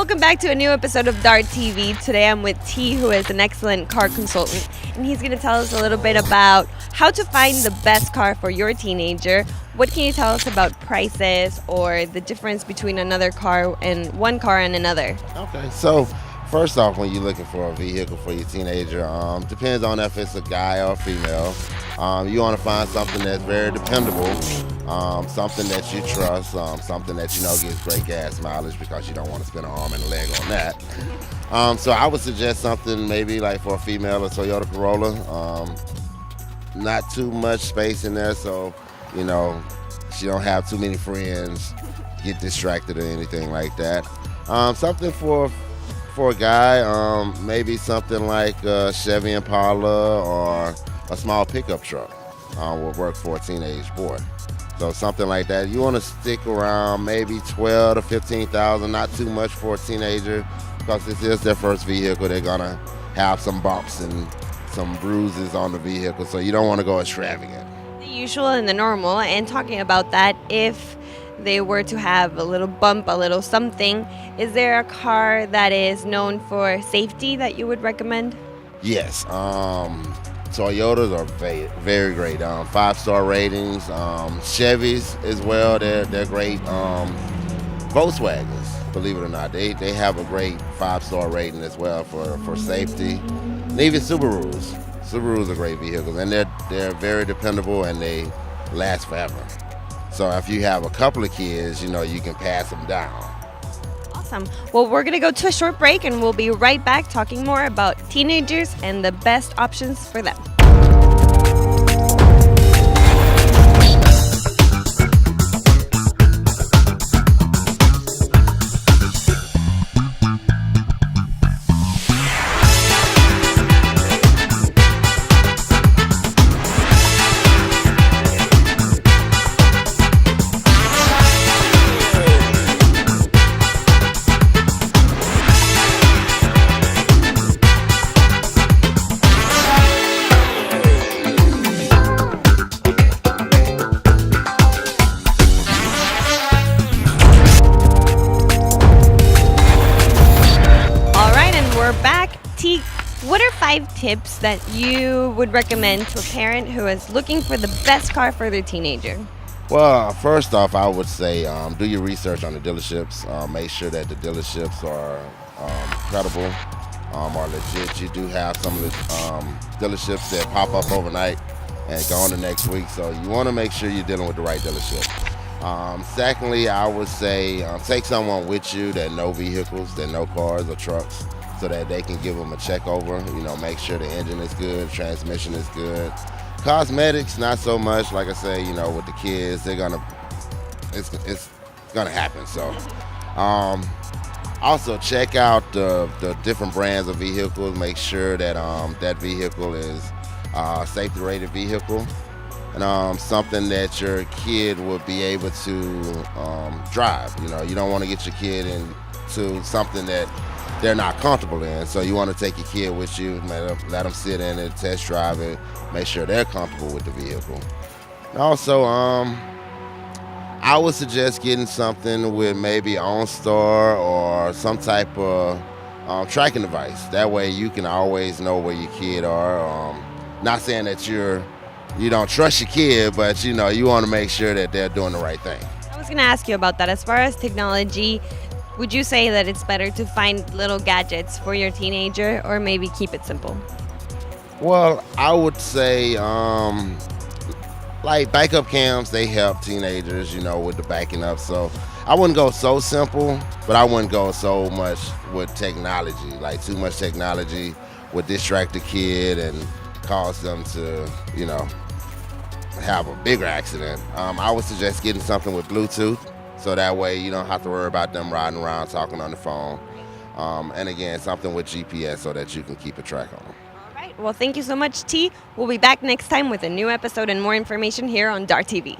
welcome back to a new episode of DAR TV. Today I'm with T, who is an excellent car consultant, and he's going to tell us a little bit about how to find the best car for your teenager. What can you tell us about prices or the difference between another car and one car and another? Okay, so first off, when you're looking for a vehicle for your teenager, depends on if it's a guy or a female. You want to find something that's very dependable, something that you trust, something that you know gives great gas mileage because you don't want to spend an arm and a leg on that. So I would suggest something maybe like for a female, a Toyota Corolla. Not too much space in there, so you know she don't have too many friends, get distracted or anything like that. Something for a guy, maybe something like a Chevy Impala or a small pickup truck will work for a teenage boy. So something like that. You want to stick around maybe 12 to 15,000, not too much for a teenager because this is their first vehicle. They're gonna have some bumps and some bruises on the vehicle, so you don't want to go extravagant. The usual and the normal, and talking about that, if they were to have a little bump, a little something, is there a car that is known for safety that you would recommend? Yes, Toyotas are very great. 5-star ratings. Chevys as well, they're great. Volkswagens, believe it or not, they have a great 5-star rating as well for safety. And even Subarus. Subarus are great vehicles, and they're very dependable and they last forever. So if you have a couple of kids, you know, you can pass them down. Awesome. Well, we're going to go to a short break and we'll be right back talking more about teenagers and the best options for them. What are 5 tips that you would recommend to a parent who is looking for the best car for their teenager? Well, first off, I would say do your research on the dealerships. Make sure that the dealerships are credible, are legit. You do have some of the dealerships that pop up overnight and go on the next week, so you want to make sure you're dealing with the right dealership. Secondly, I would say take someone with you that know vehicles, that know cars or trucks, so that they can give them a check over, you know, make sure the engine is good, transmission is good. Cosmetics, not so much. Like I say, you know, with the kids, it's gonna happen. So, also check out the different brands of vehicles. Make sure that that vehicle is a safety rated vehicle and something that your kid would be able to drive. You know, you don't want to get your kid into something that they're not comfortable in, so you want to take your kid with you, let them sit in it, test drive it, make sure they're comfortable with the vehicle. And also, I would suggest getting something with maybe OnStar or some type of tracking device. That way you can always know where your kid are. Not saying that you don't trust your kid, but you know, you want to make sure that they're doing the right thing. I was going to ask you about that. As far as technology, would you say that it's better to find little gadgets for your teenager or maybe keep it simple? Well, I would say like backup cams, they help teenagers, you know, with the backing up. So I wouldn't go so simple, but I wouldn't go so much with technology. Like too much technology would distract the kid and cause them to, you know, have a bigger accident. I would suggest getting something with Bluetooth. So that way you don't have to worry about them riding around talking on the phone. And again, something with GPS so that you can keep a track on them. All right. Well, thank you so much, T. We'll be back next time with a new episode and more information here on DAR TV.